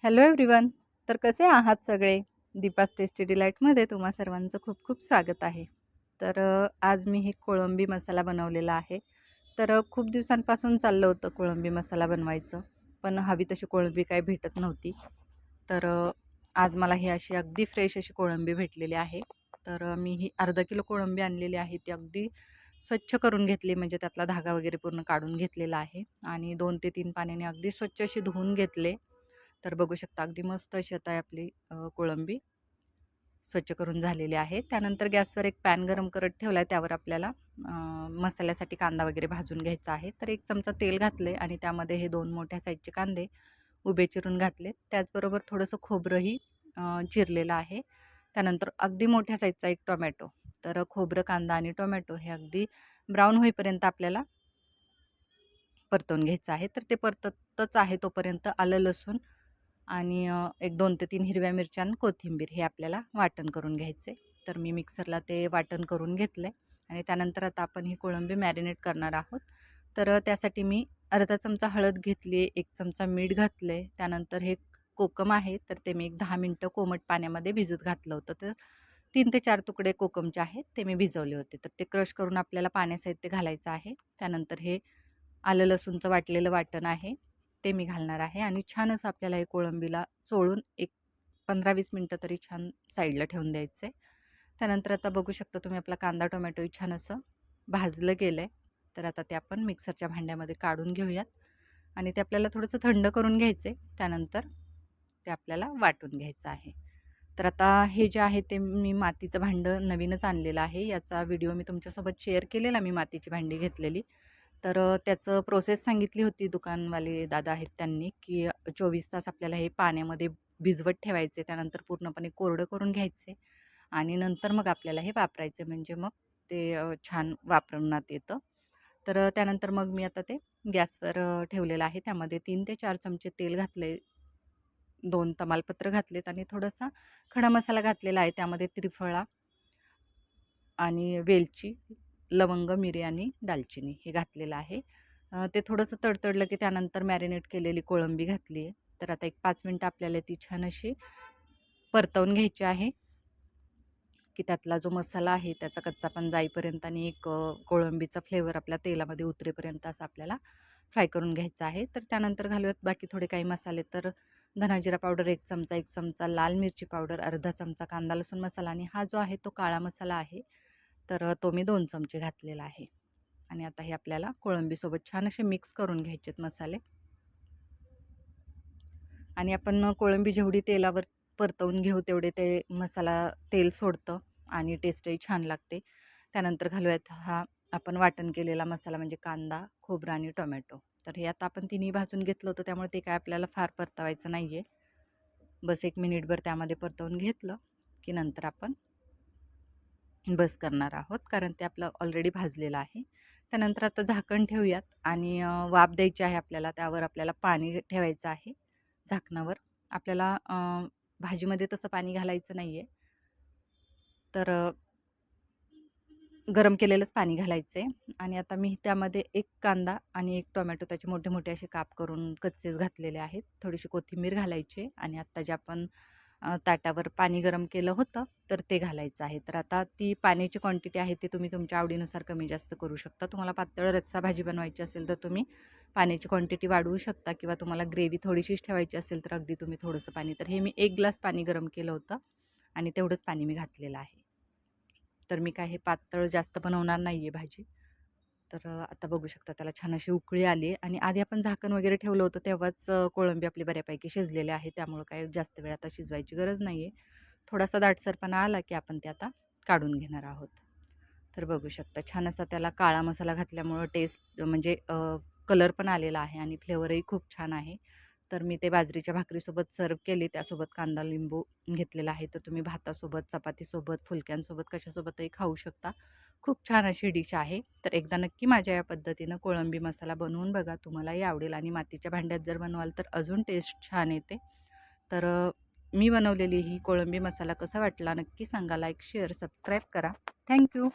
Hello everyone. तर कसे आहात सगळे? दीपास टेस्टी डिलाईटमध्ये तुम्हा सर्वांचं खूप खूप स्वागत आहे. तर आज मी हे कोळंबी मसाला बनवलेला आहे. तर खूप दिवसांपासून चाललं होतं कोळंबी मसाला बनवायचं, पण हवी तशी कोळंबी काही भेटत नव्हती. तर आज मला ही अशी अगदी फ्रेश अशी कोळंबी भेटलेली आहे. तर मी ही अर्धा किलो कोळंबी आणलेली आहे. ती अगदी स्वच्छ करून घेतली, म्हणजे त्यातला धागा वगैरे पूर्ण काढून घेतलेला आहे आणि 2 ते 3 पाण्याने अगदी स्वच्छ अशी धुवून घेतले. तर बघू शकता अगदी मस्त अशी आता आपली कोळंबी स्वच्छ करून झालेली आहे. त्यानंतर गॅसवर एक पॅन गरम करत ठेवला आहे. त्यावर आपल्याला मसाल्यासाठी कांदा वगैरे भाजून घ्यायचा आहे. तर 1 चमचा तेल घातले आणि त्यामध्ये हे 2 मोठ्या साईजचे कांदे उभे चिरून घातले. त्याचबरोबर थोडंसं खोबरंही चिरलेलं आहे. त्यानंतर अगदी मोठ्या साईजचा 1 टोमॅटो. तर खोबरं, कांदा आणि टोमॅटो हे अगदी ब्राऊन होईपर्यंत आपल्याला परतवून घ्यायचं आहे. तर ते परततच आहे तोपर्यंत आलं, लसूण आणि एक 2 ते 3 हिरव्या मिरच्या आणि कोथिंबीर हे आपल्याला वाटण करून घ्यायचे. तर मी मिक्सरला ते वाटण करून घेतले आणि त्यानंतर आता आपण ही कोळंबी मॅरिनेट करणार आहोत. तर त्यासाठी मी अर्धा चमचा हळद घेतली, 1 चमचा मीठ घातले. त्यानंतर हे कोकम आहे, तर ते मी एक 10 मिनिटं कोमट पाण्यामध्ये भिजत घातलं होतं. तर 3 ते 4 तुकडे कोकमचे आहेत, ते मी भिजवले होते. तर ते क्रश करून आपल्याला पाण्यासहित ते घालायचं आहे. त्यानंतर हे आलं लसूणचं वाटलेलं वाटण आहे, ते मी घालणार आहे आणि छान असं आपल्याला हे कोळंबीला चोळून एक 15-20 मिनटं तरी छान साईडला ठेवून द्यायचं आहे. त्यानंतर आता बघू शकता तुम्ही आपला कांदा टोमॅटोही छान असं भाजलं गेलं आहे. तर आता ते आपण मिक्सरच्या भांड्यामध्ये काढून घेऊयात आणि ते आपल्याला थोडंसं थंड करून घ्यायचं आहे. त्यानंतर ते आपल्याला वाटून घ्यायचं आहे. तर आता हे जे आहे ते मी मातीचं भांडं नवीनच आणलेलं आहे. याचा व्हिडिओ मी तुमच्यासोबत शेअर केलेला, मी मातीची भांडी घेतलेली. तर त्याचं प्रोसेस सांगितली होती दुकानवाले दादा आहेत त्यांनी, की 24 तास आपल्याला हे पाण्यामध्ये भिजवत ठेवायचे. त्यानंतर पूर्णपणे कोरडं करून घ्यायचे आणि नंतर मग आपल्याला हे वापरायचे, म्हणजे मग ते छान वापरण्यात येतं. तर त्यानंतर मग मी आता ते गॅसवर ठेवलेलं आहे. त्यामध्ये 3 ते 4 चमचे तेल घातले, 2 तमालपत्र घातलेत आणि थोडासा खडा मसाला घातलेला आहे. त्यामध्ये त्रिफळा आणि वेलची, लवंग, मिरी आणि दालचिनी हे घातलेलं आहे. ते थोडंसं तडतडलं की त्यानंतर मॅरिनेट केलेली कोळंबी घातली आहे. तर आता एक 5 मिनटं आपल्याला ती छान अशी परतवून घ्यायची आहे, की त्यातला जो मसाला आहे त्याचा कच्चापण जाईपर्यंत आणि एक कोळंबीचा फ्लेवर आपल्या तेलामध्ये उतरेपर्यंत असं आपल्याला फ्राय करून घ्यायचं आहे. तर त्यानंतर घालूयात बाकी थोडे काही मसाले. तर धना जिरा पावडर 1 चमचा, 1 चमचा लाल मिरची पावडर, अर्धा चमचा कांदा लसूण मसाला आणि हा जो आहे तो काळा मसाला आहे. तर तो मी 2 चमचे घातलेला आहे. आणि आता हे आपल्याला कोळंबीसोबत छान असे मिक्स करून घ्यायचेत मसाले. आणि आपण कोळंबी जेवढी तेलावर परतवून घेऊ तेवढे ते मसाला तेल सोडतं आणि टेस्टही छान लागते. त्यानंतर घालूयात हा आपण वाटण केलेला मसाला, म्हणजे कांदा, खोबरं आणि टोमॅटो. तर हे आता आपण तिन्ही भाजून घेतलं होतं, त्यामुळे ते काय आपल्याला फार परतवायचं नाही आहे. बस 1 मिनिटभर त्यामध्ये परतवून घेतलं की नंतर आपण बस करणार आहोत, कारण ते आपलं ऑलरेडी भाजलेलं आहे. त्यानंतर आता झाकण ठेवूयात आणि वाफ द्यायची आहे आपल्याला. त्यावर आपल्याला पाणी ठेवायचं आहे झाकणावर. आपल्याला भाजीमध्ये तसं पाणी घालायचं नाही आहे. तर गरम केलेलंच पाणी घालायचं आहे आणि आता मी त्यामध्ये 1 कांदा आणि 1 टोमॅटो त्याचे मोठे मोठे असे काप करून कच्चेच घातलेले आहेत. थोडीशी कोथिंबीर घालायची आणि आत्ता जे आपण ताटावर पाणी गरम केलं होतं तर ते घालायचं आहे. तर आता ती पाण्याची क्वांटिटी आहे ती तुम्ही तुमच्या आवडीनुसार कमी जास्त करू शकता. तुम्हाला पातळ रस्सा भाजी बनवायची असेल तर तुम्ही पाण्याची क्वांटिटी वाढवू शकता, किंवा तुम्हाला ग्रेव्ही थोडीशीच ठेवायची असेल तर अगदी तुम्ही थोडंसं पाणी. तर हे मी 1 ग्लास पाणी गरम केलं होतं आणि तेवढंच पाणी मी घातलेलं आहे. तर मी काय हे पातळ जास्त बनवणार नाही आहे भाजी. तर आता बघू शकता त्याला छान अशी उकळी आली आहे आणि आधी आपण झाकण वगैरे ठेवलं होतं तेव्हाच कोळंबी आपली बऱ्यापैकी शिजलेली आहे. त्यामुळं काही जास्त वेळ आता शिजवायची गरज नाही आहे. थोडासा दाटसरपणा आला की आपण ते आता काढून घेणार आहोत. तर बघू शकता छान असा त्याला काळा मसाला घातल्यामुळं टेस्ट, म्हणजे कलर पण आलेला आहे आणि फ्लेवरही खूप छान आहे. तर मी ते बाजरीच्या भाकरीसोबत सर्व्ह केली. त्यासोबत कांदा लिंबू घेतलेला आहे. तर तुम्ही भातासोबत, चपातीसोबत, फुलक्यांसोबत कशासोबतही खाऊ शकता. खूप छान अशी डिश आहे. तर एकदा नक्की माझ्या या पद्धतीनं कोळंबी मसाला बनवून बघा, तुम्हालाही आवडेल आणि मातीच्या भांड्यात जर बनवाल तर अजून टेस्ट छान येते. तर मी बनवलेली ही कोळंबी मसाला कसा वाटला नक्की सांगा. लाईक, शेअर, सबस्क्राईब करा. थँक्यू.